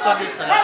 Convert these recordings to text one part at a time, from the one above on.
आपका भी सलाम।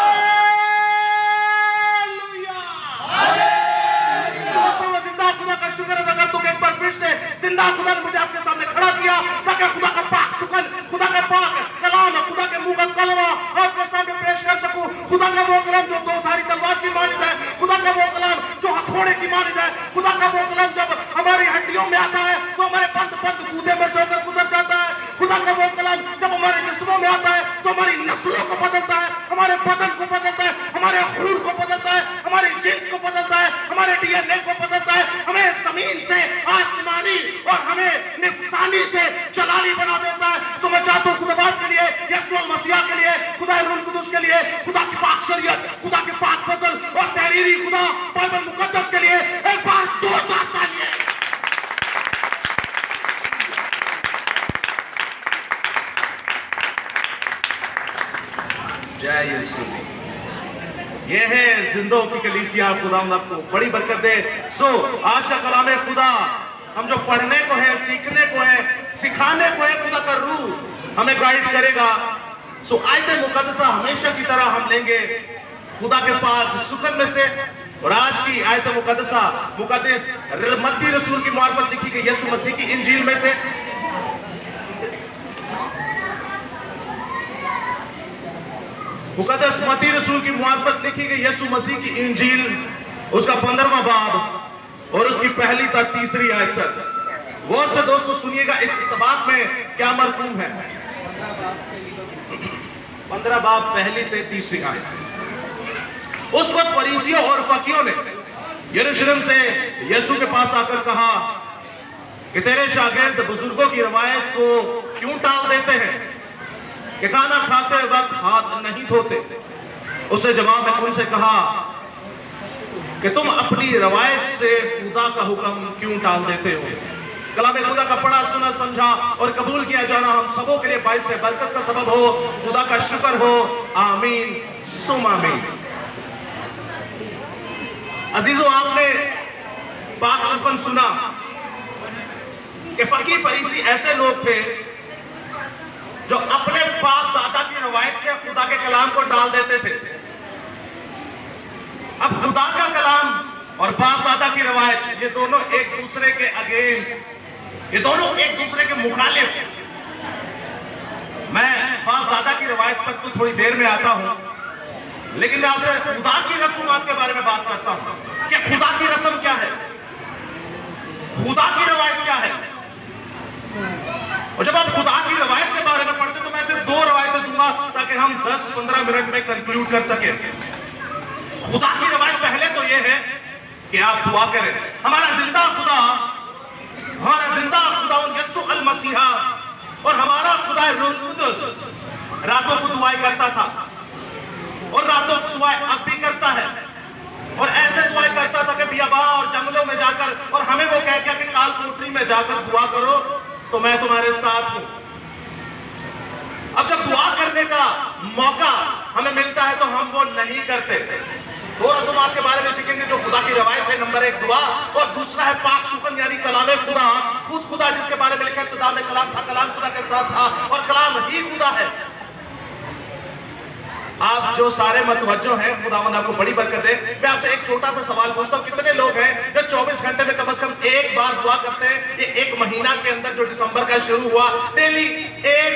जिंदा खुदा का शुक्र अदा कर तुम एक बार फिर से जिंदा खुदा ने मुझे आपके सामने खड़ा किया ताकि खुदा का पाक सुकन, खुदा का पाक कलाम, खुदा के मुंह का कलमा आपके सामने पेश कर सकूं। खुदा का वो कलाम जो दो धारी तलवार की मानिद है, खुदा का वो कलाम जो हथौड़े की मानिद है, खुदा का वो कलाम जब हमारी हड्डियों में आता है तो हमारे बंद बंद कूदे में से होकर गुजर जाता है। खुदा का वो कलाम जब हमारे जिस्मों में आता है तो हमारी नस्लों को बदलता है, हमारे बदन को बदलता है, हमारे खून को बदलता है, हमारी जिन्स को बदलता है, हमारे डीएनए को बदलता है, हमें जमीन से आसमानी और हमें निफसानी से जलाली बना देता है। तो मैं चाहता हूं खुदाबाद के लिए, यीशु मसीह के लिए, खुदा रूह कुदुस के लिए, खुदा की पाक शरीयत, खुदा के पाक फजल और तहरीरी खुदा बाइबल मुकद्दस के लिए एक बार जोरदार तालियां। जय यीशु। ये है जिंदों की कलीसिया। खुदा आपको बड़ी बरकत दे। सो आज का कलाम है खुदा, हम जो पढ़ने को है, सीखने को है, सिखाने को है, खुदा का रूह हमें गाइड करेगा। सो आयत मुकद्दसा हमेशा की तरह हम लेंगे खुदा के पाक सुकन में से। और आज की आयत मुकद्दसा मुकद्दस मत्ती रसूल की मार्फत लिखी गई यीशु मसीह की इंजील में से। मुकद्दस मत्ती रसूल की मार्फत लिखी गई यीशु मसीह की इंजील, उसका 15वां बाब और उसकी पहली तक तीसरी आयत तक। गौर से दोस्तों सुनिएगा इस सबाब में क्या मरकूम है। 15 बाब पहली से तीसरी आयत। उस वक्त फरीसियों और फकीरों ने यरूशलेम से यीशु के पास आकर कहा कि तेरे शागिर्द बुजुर्गों की रवायत को क्यों टाल देते हैं कि खाना खाते वक्त हाथ नहीं धोते। उसने जवाब में उनसे कहा कि तुम अपनी रवायत से खुदा का हुक्म क्यों टाल देते हो। कलाम खुदा का पढ़ा सुना समझा और कबूल किया जाना हम सबों के लिए बाइस से बरकत का सबब हो। खुदा का शुक्र हो। आमीन सुम आमीन। अजीजों, आपने पाक सुकन सुना कि फकीर फरीसी ऐसे लोग थे जो अपने बाप दादा की रवायत से खुदा के कलाम को डाल देते थे। अब खुदा का कलाम और बाप दादा की रवायत ये दोनों एक दूसरे के अगेंस्ट, ये दोनों एक दूसरे के मुखालिफ। मैं बाप दादा की रवायत पर तो थोड़ी देर में आता हूं, लेकिन मैं आपसे खुदा की रस्मात के बारे में बात करता हूं कि खुदा की रस्म क्या है, खुदा की रवायत क्या है। और जब आप खुदा की रवायत के बारे में पढ़ते तो मैं सिर्फ 2 रवायतें दूंगा ताकि हम 10-15 मिनट में कंक्लूड कर सके। खुदा की रवायत पहले तो यह है कि आप दुआ करें। हमारा जिंदा खुदा यीशु अल मसीहा और हमारा खुदा रूह कुदुस रातों को दुआएं करता था और रातों को दुआएं अब भी करता है। और ऐसे दुआएं करता था कि बियाबान और जंगलों में जाकर, और हमें वो कह गया कि काल कोठरी में जाकर दुआ करो तो मैं तुम्हारे साथ हूं। अब जब दुआ करने का मौका हमें मिलता है तो हम वो नहीं करते। 2 रस्मात के बारे में सीखेंगे जो खुदा की रवायत है। नंबर 1 दुआ और दूसरा है पाक सुकन यानी कलाम खुदा। खुद खुदा जिसके बारे में लिखा है इब्तिदा में कलाम था, कलाम खुदा के साथ था और कलाम ही खुदा है। आप जो सारे मतवज्जो हैं, खुदावंद आपको बड़ी बरकत दे। मैं आपसे एक छोटा सा सवाल पूछता हूं, कितने लोग हैं जो 24 घंटे में कम से कम एक बार दुआ करते हैं? ये एक महीना के अंदर जो दिसंबर का शुरू हुआ, डेली एक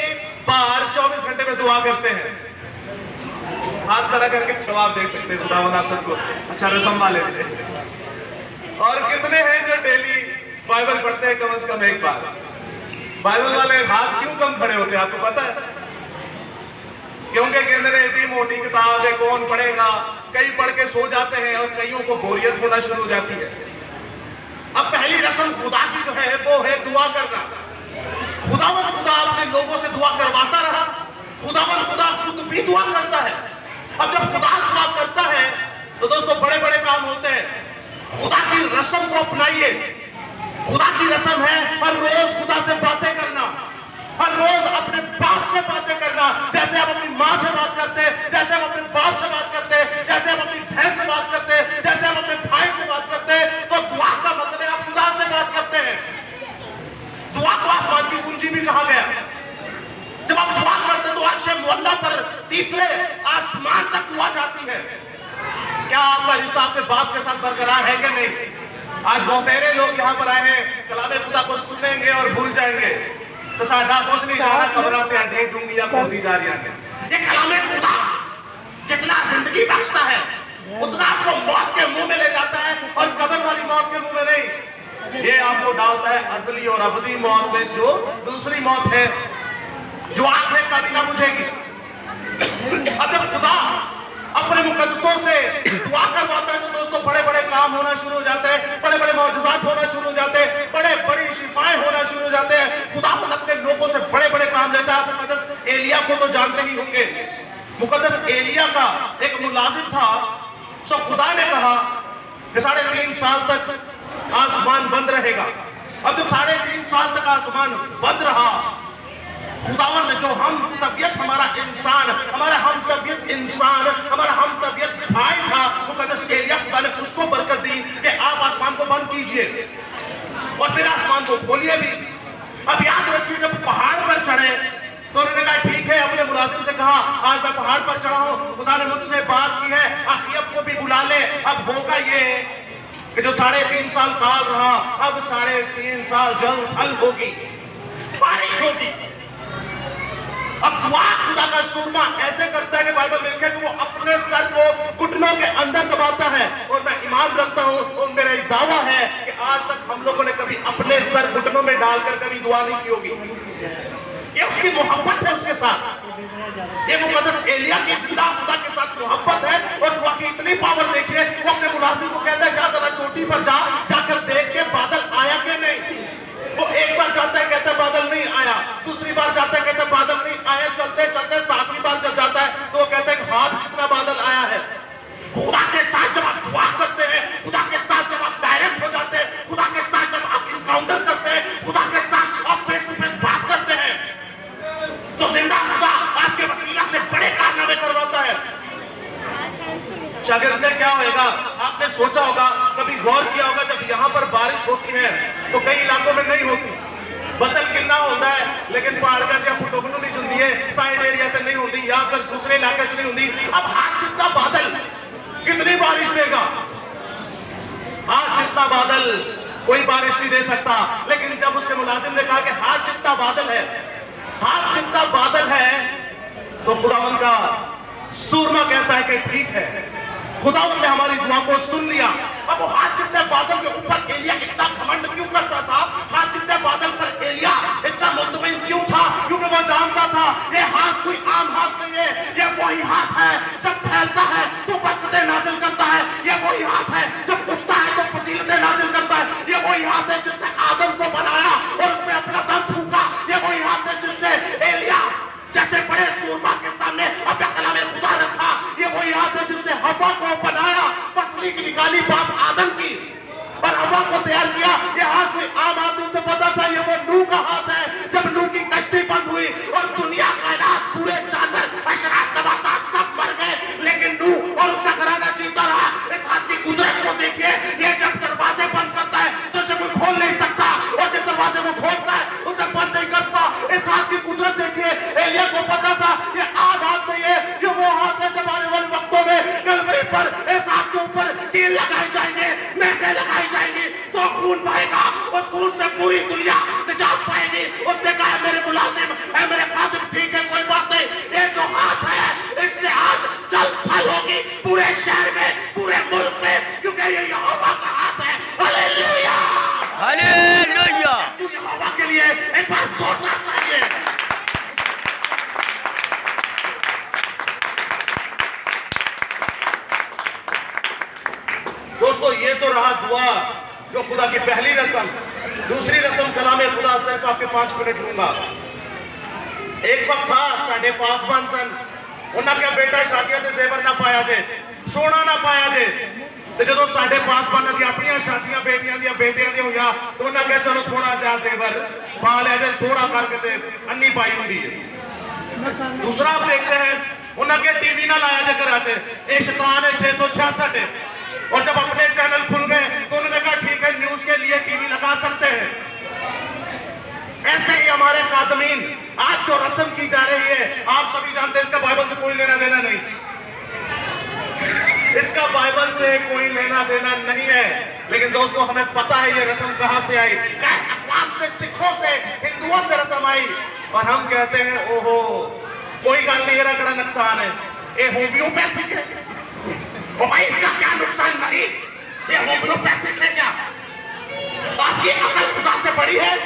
बार 24 घंटे में दुआ करते हैं। हाथ खड़ा करके जवाब दे सकते हैं खुदावंद आप सबको। अच्छा, रस्म वाले थे। और कितने हैं जो डेली बाइबल पढ़ते हैं कम से कम एक बार? बाइबल वाले हाथ क्यों कम खड़े होते हैं आपको पता है? क्योंकि कहते हैं इतनी मोटी किताब है कौन पढ़ेगा। कई पढ़ के सो जाते हैं और कईयों को बोरियत होना शुरू हो जाती है। अब पहली रस्म खुदा की जो है वो है दुआ करना। खुदावंद खुदा अपने लोगों से दुआ करवाता रहा। खुदावंद खुदा खुद भी दुआ करता है। अब जब खुदा दुआ करता है तो दोस्तों बड़े बड़े काम होते हैं। खुदा की रस्म को अपनाइए। खुदा की रस्म है हर रोज खुदा से बातें करना, हर रोज अपने बाप से बातें करना। जैसे आप अपनी माँ से बात करते हैं, जैसे आप अपने बाप से बात करते हैं, जैसे आप अपनी बहन से बात करते हैं, जैसे आप अपने भाई से बात करते हैं, तो दुआ का मतलब है आप खुदा से बात करते हैं। दुआ को आसमान की कुंजी भी कहा गया। जब आप दुआ करते हैं तो अर्श मुअल्ला पर तीसरे आसमान तक दुआ जाती है। क्या आपका रिश्ता अपने बाप के साथ बरकरार है कि नहीं? आज बहुतेरे लोग यहाँ पर आए हैं, कलामे खुदा को सुनेंगे और भूल जाएंगे। तो साडा कुछ नहीं जाना, खबरां ते अजे दूंगी या बोलती जा रही है। ये कलामे खुदा जितना जिंदगी बख्शता है उतना आपको मौत के मुंह में ले जाता है, और कब्र वाली मौत के मुंह में नहीं। ये आपको डालता है अजली और अबदी मौत में, जो दूसरी मौत है, जो आंखें कभी ना बुझेगी। अब जब खुदा अपने मुकद्दसों से दुआ करवाता है तो दोस्तों बड़े बड़े काम होना शुरू हो जाते हैं, बड़े बड़े मौजज़ात होना शुरू हो जाते हैं, बड़े बड़ी शिफाएं होना शुरू हो जाते हैं। खुदा अपने लोगों से बड़े बड़े काम लेता है। मुकद्दस एलिया को तो जानते ही होंगे। मुकद्दस एलिया का एक मुलाजिम था। सो खुदा ने कहा कि 3.5 साल तक आसमान बंद रहेगा। अब जब 3.5 साल तक आसमान बंद रहा, खुदावंद जो हम तबीयत हमारा हम तबीयत भाई था, मुकद्दस एलिया, खुदा ने उसको बरकत दी कि आप आसमान को बंद कीजिए और फिर आसमान को खोलिए भी। अब याद रखिए, जब पहाड़ पर चढ़े तो उन्होंने कहा ठीक है, अपने मुलाजिम से कहा आज मैं पहाड़ पर चढ़ा हूं, खुदा ने मुझसे बात की है, अखीब को भी बुला ले। अब होगा ये कि जो 3.5 साल काल रहा, अब 3.5 साल जल थल होगी, बारिश होगी। अब दुआ खुदा का सूरमा ऐसे करता है कि बाइबल में लिखा है कि वो अपने सर को घुटनों के अंदर दबाता है। और मैं ईमान रखता हूं और मेरा एक दावा है कि आज तक हम लोगों ने कभी अपने सर घुटनों में डालकर कभी दुआ नहीं की होगी। ये उसकी मोहब्बत है उसके साथ। ये मुकद्दस एलिया की जिंदा खुदा के साथ मोहब्बत है। और दुआ की इतनी पावर देखिए, वो अपने मुलाजिम को कहता है जा जरा चोटी पर जाकर देख के बादल आया कि नहीं। वो एक बार जाता है, कहता है बादल नहीं आया, दूसरी बार जाता है, कहता है बादल नहीं आया, चलते चलते 7वीं बार जब जाता है तो वो कहता है हाथ जितना बादल आया है। खुदा के साथ जब आप दुआ करते हैं, खुदा के साथ जब आप डायरेक्ट हो जाते हैं, खुदा के साथ जब आप इनकाउंटर करते हैं, खुदा के साथ आप फेस टू फेस बात करते हैं, तो जिंदा खुदा आपके वसीला से बड़े कारनामे करवाता है। शागिर्द में क्या होगा, आपने सोचा होगा, कभी गौर किया होगा, जब यहाँ पर बारिश होती है तो कई इलाकों में नहीं होती, बदल कितना होता है, लेकिन पहाड़ का जब फुटोगनू नहीं चुनती है, साइड एरिया से नहीं होती, यहाँ पर दूसरे इलाके से नहीं होती। अब हाथ जितना बादल कितनी बारिश देगा? हाथ जितना बादल कोई बारिश नहीं दे सकता। लेकिन जब उसके मुलाजिम ने कहा कि हाथ जितना बादल है, हाथ जितना बादल है, तो खुदावंद का सूरमा कहता है कि ठीक है, खुदावंद ने हमारी दुआ को सुन लिया। अब वो हाथ जितने बादल के ऊपर एलिया इतना घमंड क्यों करता था? हाथ जितने बादल पर एलिया इतना मुतमईन क्यों था? क्योंकि वो जानता था ये हाथ कोई आम हाथ नहीं है, ये वही हाथ है जब फैलता है तो बरकतें नाजिल करता है, ये वही हाथ है जब उठता है तो फजीलतें नाजिल करता है, ये वही हाथ है जिसने आदम को बनाया और उसमें अपना दम फूका, ये वही हाथ है जिसने एलिया जैसे बड़े सूरमा के सामने अपने कलामे खुदा रखा, ये वही हाथ है जिसने हवा को बनाया, पसली की निकाली बाप आदम की और हवा को तैयार किया। ये हाथ कोई आम आदमी से पता था, ये वो नूह का हाथ है जब नूह की कश्ती बंद हुई और दुनिया कायनात पूरे जानवर अशरात नबातात सब मर गए, लेकिन नूह और उसका घराना जीता रहा। इस हाथ की कुदरत को देखिए, ये जब दरवाजे बंद करता है तो उसे कोई खोल नहीं सकता, और जब दरवाजे को खोलता है उसे बंद नहीं करता। इस हाथ की कुदरत देखिए, एलिया को पता था ये आम हाथ नहीं है, ये वो हाथ है जब आने वाले वक्तों में कलवरी पर इस हाथ के ऊपर कील लगाए जाएंगे, मेहंदी लगाई जाएंगी, तो खून बहेगा, उस खून से पूरी दुनिया निजात पाएगी। उसने कहा मेरे मुलाजिम, मेरे खातिब, ठीक है कोई बात नहीं, ये जो हाथ है इससे आज जल थल होगी पूरे शहर में, पूरे मुल्क में, क्योंकि ये यहोवा का हाथ है। Hallelujah, hallelujah. यहोवा के लिए एक बार जोरदार तालियां। दोस्तों ये तो रहा दुआ, जो खुदा की पहली रस्म। दूसरी रस्म कलामे खुदा, सिर्फ आपके 5 मिनट लूंगा। एक वक्त था साढ़े पासवान सन, उन्हें क्या बेटा शादियां ते जेवर ना पाया जे, सोना ना पाया जे, तो जो साढ़े पासवान की अपनी शादियां बेटियां दी बेटियां दी होया तो उन्हें क्या चलो थोड़ा जा जेवर पा लिया जे, सोना करके ते अन्नी पाई होंगी है। दूसरा आप देखते हैं, उन्हें क्या टीवी ना लाया जे घर च, ये शैतान है 666, और जब अपने चैनल खुल गए तो उन्होंने कहा ठीक है न्यूज के लिए टीवी लगा सकते हैं। ऐसे ही हमारे खातमीन, आज जो रस्म की जा रही है, आप सभी जानते हैं इसका बाइबल से कोई लेना देना नहीं, इसका बाइबल से कोई लेना देना नहीं है। लेकिन दोस्तों हमें पता है ये रस्म कहां से आई, अक़वाम से, सिखों से, हिंदुओं से रस्म आई, और हम कहते हैं ओहो कोई गल नहीं, ये बड़ा नुकसान है, ये होम्योपैथिक है। ओ भाई इसका क्या नुकसान नहीं, ये होम्योपैथिक है क्या? आपकी अकल खुदा से बड़ी है,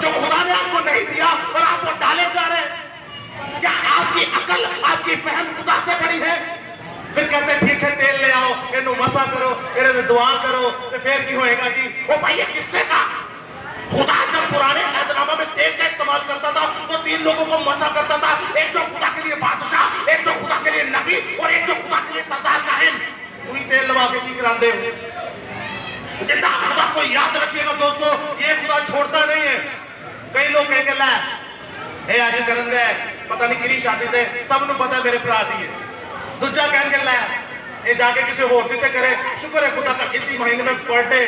जो खुदा ने आपको नहीं दिया और आप वो डाले जा रहे हैं। क्या आपकी अकल, आपकी फहम खुदा से बड़ी है? फिर कहते हैं ठीक है तेल ले आओ, इन्हों मसा करो, इन्होंने दुआ करो, तो फिर की होएगा जी? ओ भाई ये किसने कहा? खुदा जब पुराने अहदनामा में तेल का इस्तेमाल करता था तो 3 लोगों को मसा करता था, एक जो खुदा के लिए बादशाह, एक जो खुदा के लिए नबी और एक जो खुदा के लिए सरदार काहिन। तू ही तेल लगा के की कराते हो। जिंदा खुदा को याद रखिएगा दोस्तों, ये खुदा छोड़ता नहीं है। कई लोग कहेंगे ला ए आज करन दे, पता नहीं किरी शादी थे, सबनों पता है मेरे भरा दी है। दूजा कहेंगे ला ये जाके किसी होर दी करे, शुक्र है खुदा का इसी महीने में बर्थडे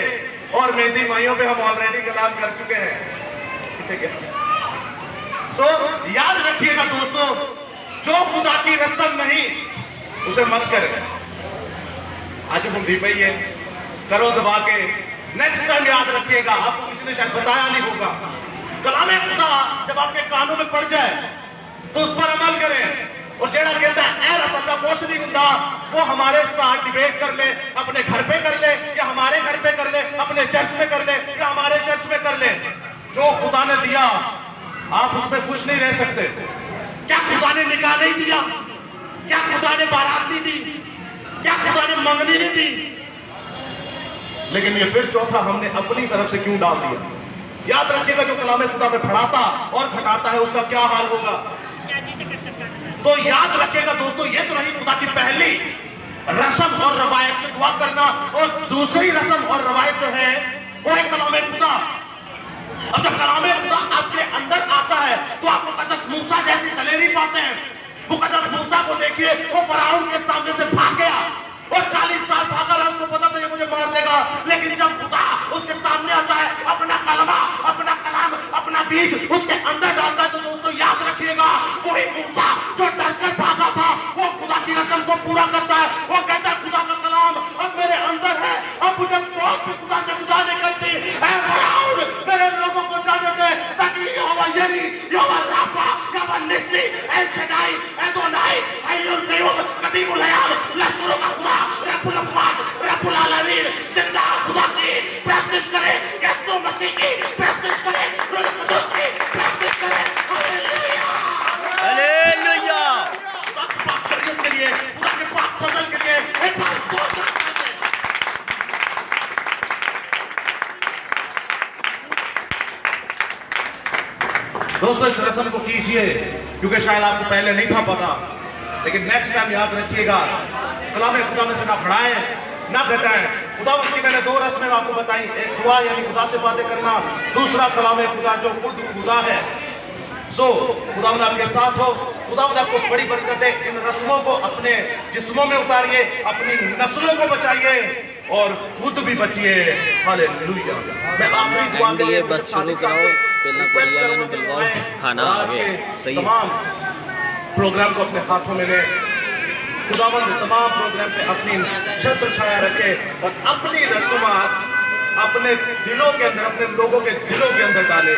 और मेहंदी माइयों पे हम ऑलरेडी कलाम कर चुके हैं। ठीक है, सो याद रखिएगा दोस्तों, जो खुदा की रस्म नहीं उसे मत करें। आज होंदी पई है, करो दबा के, नेक्स्ट टाइम याद रखिएगा, आपको किसी ने शायद बताया नहीं होगा। कलामे खुदा जब आपके कानों में पड़ जाए तो उस पर अमल करें, और जेड़ा कहता है रस्म का कुछ नहीं होता, वो हमारे साथ डिबेट कर ले, अपने घर पे कर ले, या हमारे घर पे कर ले, अपने चर्च में कर ले, या हमारे चर्च में कर ले। जो खुदा ने दिया आप उसमें खुश नहीं रह सकते। क्या खुदा ने निकाह नहीं दिया? क्या खुदा ने बारात नहीं दी? क्या खुदा ने मंगनी नहीं दी? लेकिन ये फिर चौथा हमने अपनी तरफ से क्यों डाल दिया? याद रखिएगा, जो कलामे खुदा में बढ़ाता और घटाता है उसका क्या हाल होगा। तो याद रखिएगा दोस्तों, ये तो रही खुदा की पहली रस्म और रवायत की दुआ करना, और दूसरी रस्म और रवायत जो है वो है कलामे खुदा। और जब कलामे खुदा आपके अंदर आता है तो आप मुकद्दस मूसा जैसी दलेरी पाते हैं। मुकद्दस मूसा को देखिए, वो फराउन के सामने से भाग गया और 40 साल भागा रहा, उसको पता था ये मुझे मार देगा, लेकिन जब खुदा उसके सामने आता है, अपना कलमा, अपना कलाम, अपना बीज उसके अंदर डालता है, तो दोस्तों याद रखिएगा, वही मूसा जो डरकर भागा था वो खुदा की रस्म को पूरा करता है। वो कहता है खुदा का कलाम अब मेरे अंदर है, अब मुझे मौत भी खुदा से जुदा नहीं करती। ऐ फराउन, मेरे लोगों को जाने दे, ताकि यहोवा यरी, यहोवा राफा, यहोवा निस्सी, एल शदाई, एदोनाई, हय्युल कय्यूम, कदीमुल हयाम, लश्करों का खुदा, रब्बुल अफ़वाज, रब्बुल आलमीन, जिंदा खुदा की प्रस्तुत करें, यीशु मसीह की प्रस्तुत करें, रूह कुदूस की प्रस्तुत करें। Hallelujah, hallelujah. सब पाक शरीयत के लिए, खुदा के पाक फजल के लिए एक बार जोर से दोस्तों इस रस्म को कीजिए, क्योंकि शायद आपको पहले नहीं था पता, लेकिन नेक्स्ट टाइम याद रखिएगा, कलामे खुदा में से ना बढ़ाएं ना घटाएं। खुदा की मैंने 2 रस्में आपको बताई, एक दुआ यानी खुदा से बातें करना, दूसरा कलामे खुदा जो खुद खुदा है। सो खुदावंद आपके साथ हो, खुदावंद आपको बड़ी बरकत दे। इन रस्मों को अपने जिस्मों में उतारिए, अपनी नस्लों को बचाइए और खुद भी बचिए। हालेलुया। मैं आखिरी दुआ के लिए बस शुरू कराओ, पहला कुड़ी वाले ने बुलवाओ, खाना आ गया। सही है। तमाम प्रोग्राम को अपने हाथों में ले, खुदावंद तमाम प्रोग्राम पे अपनी छत्र छाया रखे और अपनी रस्मात अपने दिलों के अंदर, अपने लोगों के दिलों के अंदर डाले।